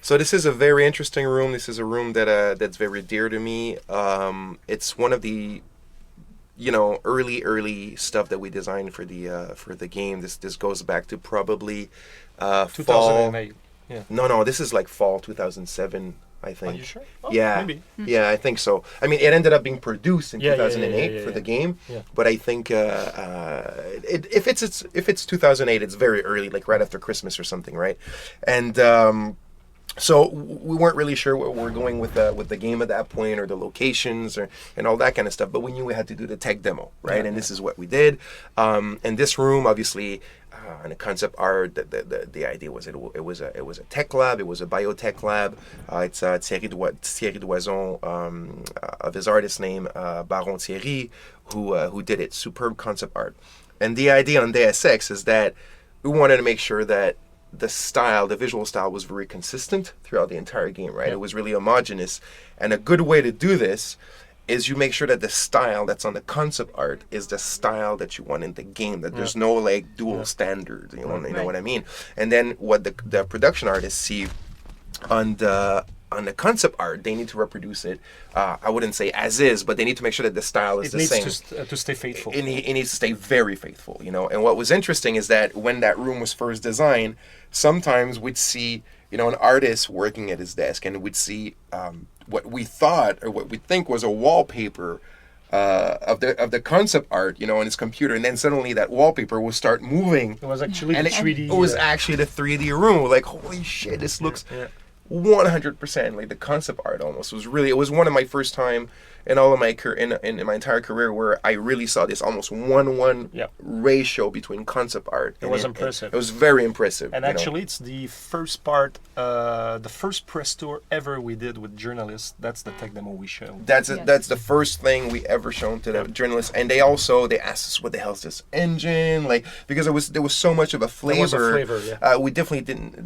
So this is a very interesting room. This is a room that's very dear to me. It's one of the early stuff that we designed for the game. This goes back to probably fall. 2008. Yeah. No, this is like fall 2007. I Are think. you sure? Oh, Yeah, Maybe. yeah, I think so. I mean, it ended up being produced in Yeah, yeah, 2008 yeah, for the yeah. game, Yeah. but I think if it's 2008, it's very early, like right after Christmas or something, right? And so we weren't really sure what we were going with the game at that point, or the locations, and all that kind of stuff. But we knew we had to do the tech demo, right? Yeah, And this is what we did. And this room, obviously, and the concept art, the idea was it was a tech lab, it was a biotech lab. It's Thierry Doison, of his artist name, Baron Thierry, who did it. Superb concept art. And the idea on Deus Ex is that we wanted to make sure that the visual style was very consistent throughout the entire game, right? Yeah. It was really homogeneous. And a good way to do this is you make sure that the style that's on the concept art is the style that you want in the game, that there's no like dual standards, you know what I mean? And then what the production artists see on the concept art, they need to reproduce it. I wouldn't say as is, but they need to make sure that the style is It the needs same. to stay faithful. It needs to stay very faithful, And what was interesting is that when that room was first designed, sometimes we'd see, an artist working at his desk, and we'd see what we thought or what we think was a wallpaper of the concept art, on his computer, and then suddenly that wallpaper will start moving. It was actually And the 3D. it was actually the 3D room. We're like, holy shit, this looks Yeah. 100% like the concept art. Almost it was one of my first time in all of my in my entire career where I really saw this almost 1:1 Yep. ratio between concept art. It was impressive. It was very impressive. And actually, it's the first part, the first press tour ever we did with journalists. That's the tech demo we showed. That's Yes. that's the first thing we ever shown to the journalists, and they asked us what the hell is this engine, like, because there was so much of a flavor. There was a flavor, yeah. We definitely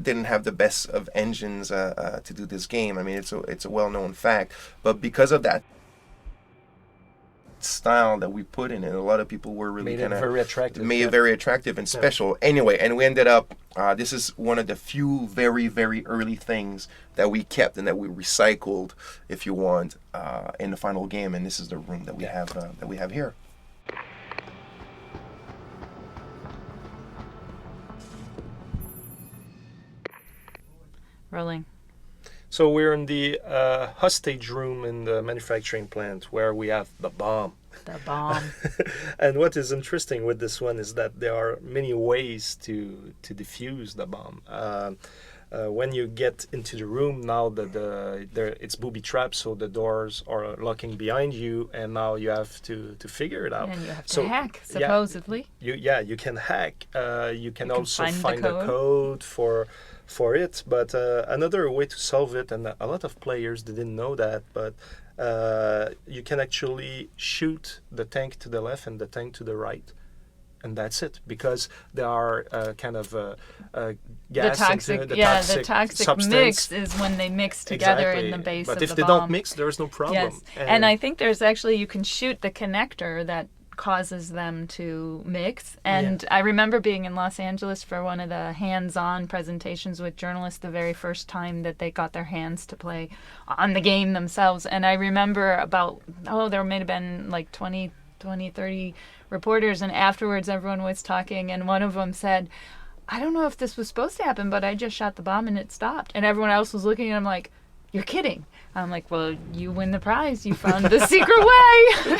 didn't have the best of engines to do this game. I mean, it's a well-known fact, but because of that style that we put in it, a lot of people were really Made it kind of very attractive. made yeah. it very attractive and special. Anyway, and we ended up. This is one of the few very, very early things that we kept and that we recycled, if you want, in the final game. And this is the room that we have here. Rolling. So we're in the hostage room in the manufacturing plant where we have the bomb. The bomb. And what is interesting with this one is that there are many ways to defuse the bomb. When you get into the room now, it's booby trapped, so the doors are locking behind you, and now you have to figure it out. And you have to So, hack, yeah, supposedly. You can hack. You can also find the find the code for it. But another way to solve it, and a lot of players didn't know that, but you can actually shoot the tank to the left and the tank to the right. And that's it, because there are kind of gas The toxic substance. mix is when they mix together in the base but of if the they bomb. don't mix, there's no problem. Yes, and I think there's actually, you can shoot the connector that causes them to mix. And I remember being in Los Angeles for one of the hands-on presentations with journalists the very first time that they got their hands to play on the game themselves. And I remember there may have been like 20, 30 reporters, and afterwards everyone was talking, and one of them said, I don't know if this was supposed to happen, but I just shot the bomb and it stopped. And everyone else was looking at him like, you're kidding. I'm like, well, you win the prize. You found the secret way.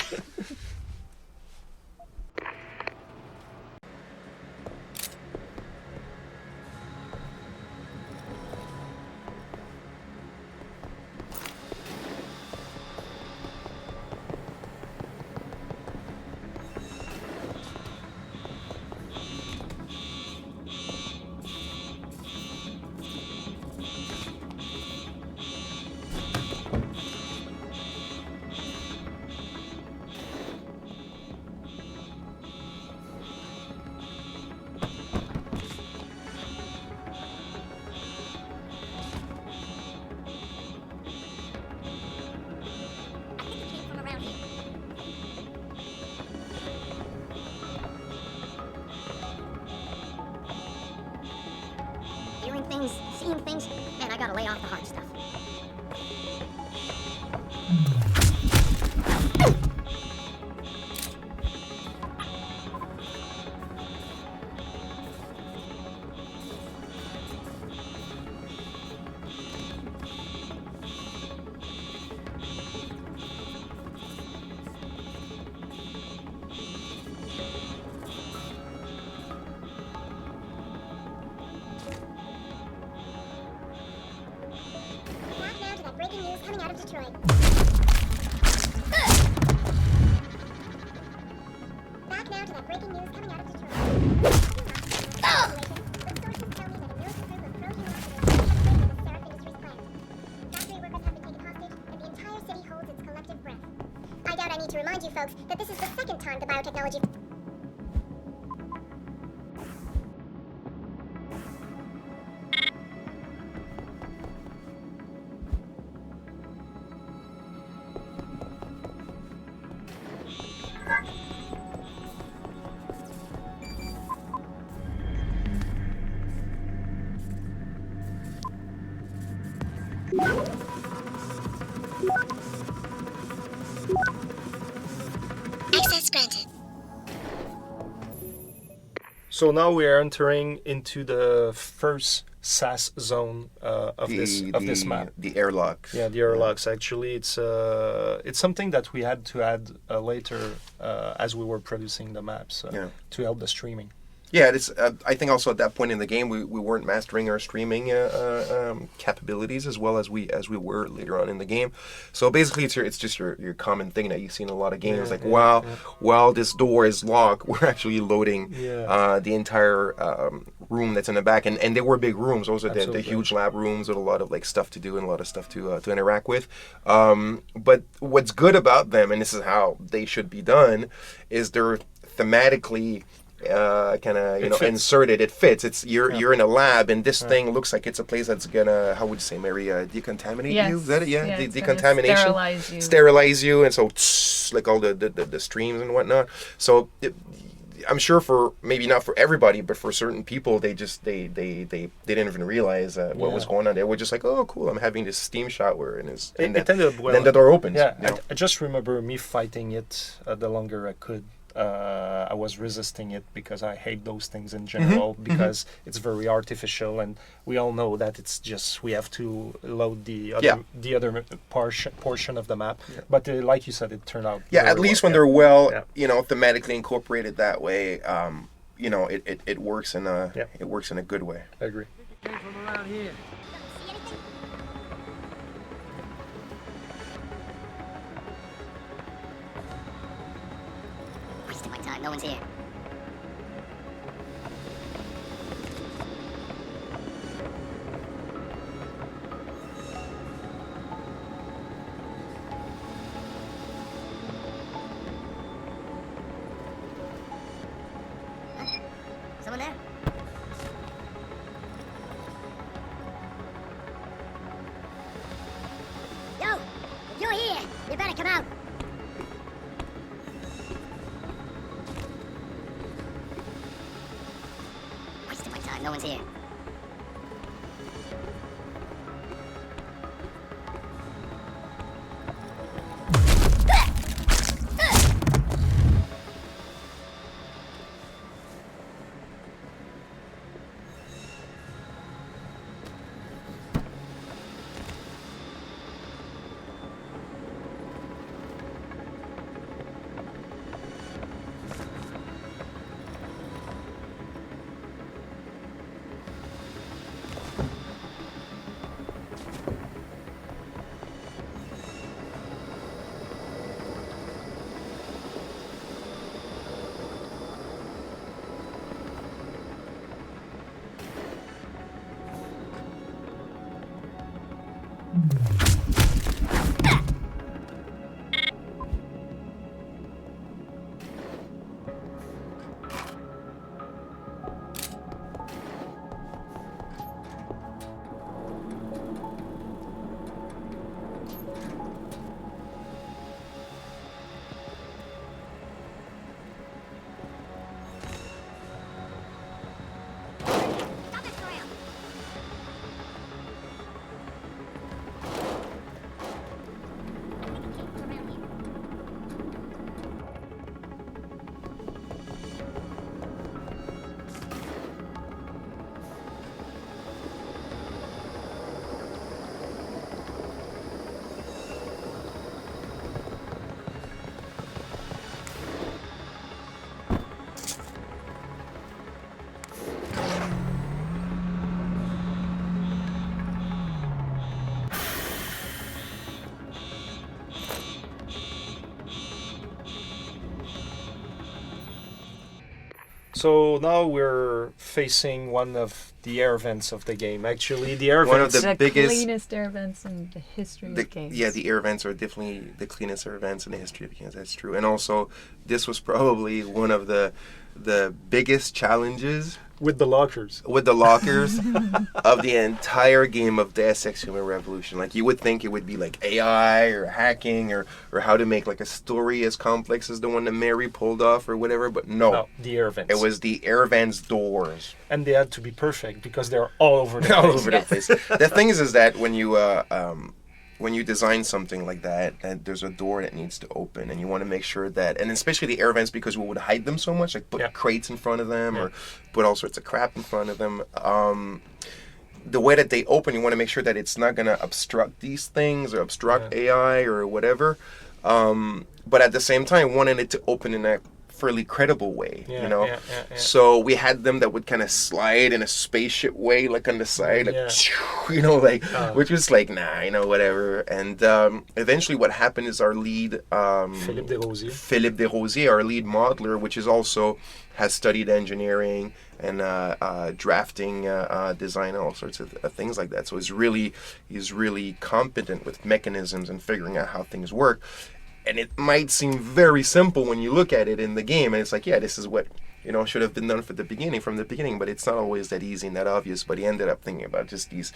things, seeing things. Man, I gotta lay off the hard stuff. Back now to that breaking news coming out of Detroit. Back now to that breaking news coming out of Detroit. But sources tell me that a militant group of pro-human activists has raided the Sarif Industries plant. Factory workers have been taken hostage, and the entire city holds its collective breath. I doubt I need to remind you folks that this is the second time the biotechnology access granted. So now we are entering into the first SAS zone of this map. The airlocks. Yeah, the airlocks. Actually, it's something that we had to add later as we were producing the maps to help the streaming. Yeah, it's. I think also at that point in the game, we weren't mastering our streaming capabilities as well as we were later on in the game. So basically, it's just your common thing that you see in a lot of games. While this door is locked, we're actually loading the entire room that's in the back, and they were big rooms. Those are the huge lab rooms with a lot of like stuff to do and a lot of stuff to interact with. But what's good about them, and this is how they should be done, is they're thematically inserted. It fits. It's you're in a lab, and this thing looks like it's a place that's gonna, how would you say, Mary, decontaminate you? Is that it? Yeah, it's decontamination, sterilize you, and so like all the streams and whatnot. So I'm sure for maybe not for everybody, but for certain people, they didn't even realize what was going on. They were just like, oh, cool, I'm having this steam shower, and then the door opens. Yeah, you know? I just remember me fighting it the longer I could. I was resisting it because I hate those things in general because it's very artificial, and we all know that it's just we have to load the other portion of the map. Yeah. But like you said, it turned out. Yeah, at least when they're thematically incorporated that way, it works in a good way. I agree. Came from around here. See anything? Wasting my time. No one's here. Huh? Someone there? Yo, if you're here, you better come out. Wasting my time. No one's here. Stop this for real. So now we're facing one of the air vents of the game. Actually, the air One of vents. the biggest- cleanest air vents in the history of games. Yeah, the air vents are definitely the cleanest air vents in the history of games. That's true. And also, this was probably one of the biggest challenges with the lockers. with the lockers of the entire game of Deus Ex Human Revolution. Like, you would think it would be like AI or hacking or how to make like a story as complex as the one that Mary pulled off or whatever, but No, the air vents. it was the air vents doors. and they had to be perfect because they're all over the place. All over the place. The thing is that when you design something like that, and there's a door that needs to open, and you want to make sure that, and especially the air vents, because we would hide them so much, like put Yeah. crates in front of them or put all sorts of crap in front of them. The way that they open, you want to make sure that it's not going to obstruct these things or obstruct AI or whatever. But at the same time, wanting it to open in a fairly credible way, Yeah, you know. yeah. So we had them that would kind of slide in a spaceship way, like on the side, like, you know, like, which was like, nah, you know, whatever. And eventually, what happened is our lead, Philippe Desrosiers. Philippe Desrosiers, our lead modeler, which is also has studied engineering and drafting, design, and all sorts of things like that. So he's really competent with mechanisms and figuring out how things work. And it might seem very simple when you look at it in the game, and it's like, yeah, this is what, you know, should have been done from the beginning, but it's not always that easy and that obvious. But he ended up thinking about just these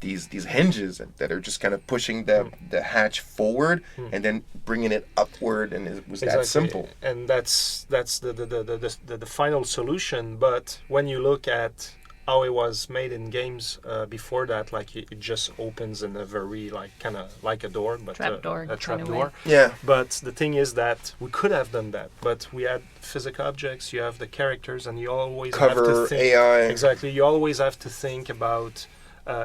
hinges that are just kind of pushing the hatch forward and then bringing it upward, and it was that simple. And that's the final solution. But when you look at how it was made in games before that, like it just opens in a very like kind of like a door, but Trapdoor, a trap kind of door. way. Yeah. But the thing is that we could have done that, but we had physical objects. You have the characters, and you always have to Cover, think. AI. Exactly. You always have to think about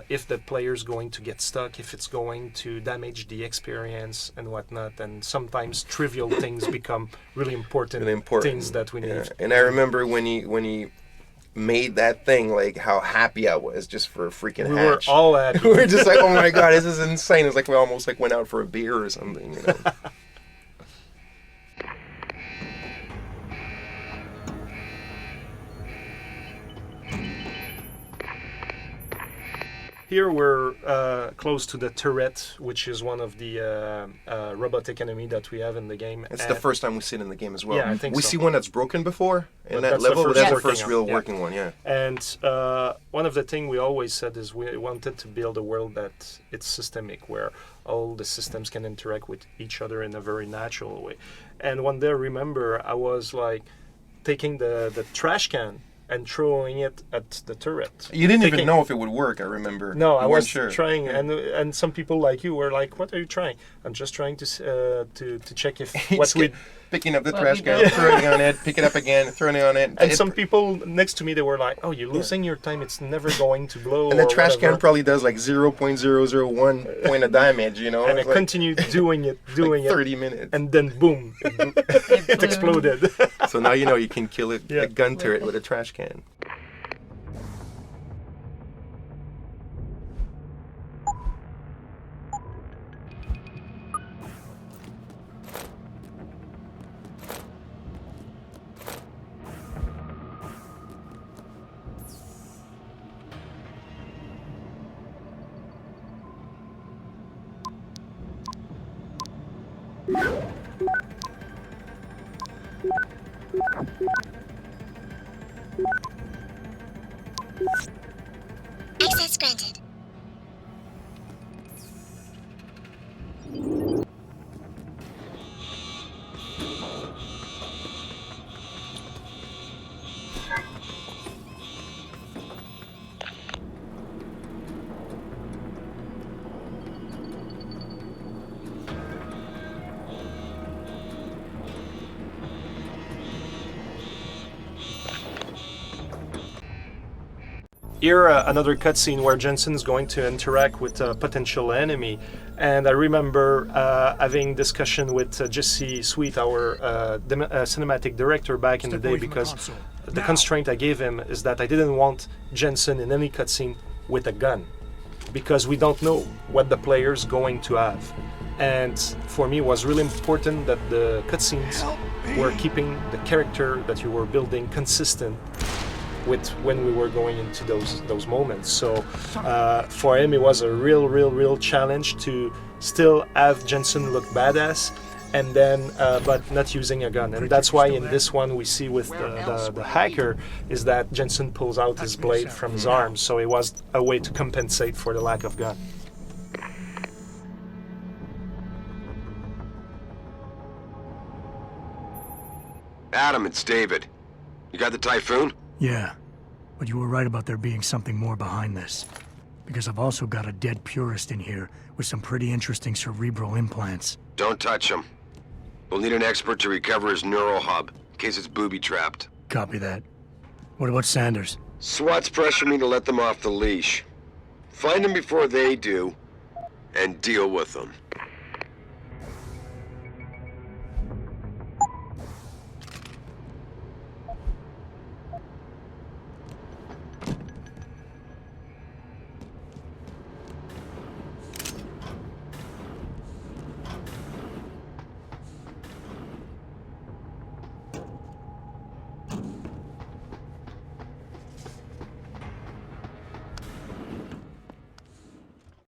if the player's going to get stuck, if it's going to damage the experience and whatnot. And sometimes trivial things become really important, things that we need. Yeah. And I remember when he made that thing, like how happy I was just for a freaking We were hatch. all happy. We were just like, oh my god, this is insane. It's like we almost like went out for a beer or something, you know. Here we're close to the turret, which is one of the robotic enemy that we have in the game. It's the first time we see it in the game as well. Yeah, I think we so. see one that's broken before in But that that's the level, but first that's the working first one, real yeah. working one, yeah. And one of the things we always said is we wanted to build a world that it's systemic, where all the systems can interact with each other in a very natural way. And one day, I remember, I was like taking the trash can and throwing it at the turret. You didn't even Thinking- know if it would work, I remember. No, I You weren't was sure. trying, Yeah. and some people like you were like, "What are you trying?" I'm just trying to check if He's what we. picking up the What trash we can, do. throwing it on it, pick it up again, throwing it on it. And It- some people next to me, they were like, "Oh, you're losing your time. It's never going to blow." and the or trash whatever." can probably does like 0.001 point of damage, you know? And I It's like, continued doing it, doing like it, 30 minutes. and then boom, it blew. exploded. So now you know you can kill a Yeah. gun turret with a trash can. Access granted. Here, another cutscene where Jensen's going to interact with a potential enemy, and I remember having discussion with Jesse Sweet, our cinematic director, back in the day, because the constraint I gave him is that I didn't want Jensen in any cutscene with a gun, because we don't know what the player's going to have. And for me, it was really important that the cutscenes were keeping the character that you were building consistent with when we were going into those moments. So for him, it was a real challenge to still have Jensen look badass, and then but not using a gun. And that's why in this one we see with the hacker is that Jensen pulls out his blade from his arm. So it was a way to compensate for the lack of gun. Adam, it's David. You got the Typhoon? Yeah, but you were right about there being something more behind this. Because I've also got a dead purist in here with some pretty interesting cerebral implants. Don't touch him. We'll need an expert to recover his neural hub, in case it's booby-trapped. Copy that. What about Sanders? SWAT's pressured me to let them off the leash. Find them before they do, and deal with them.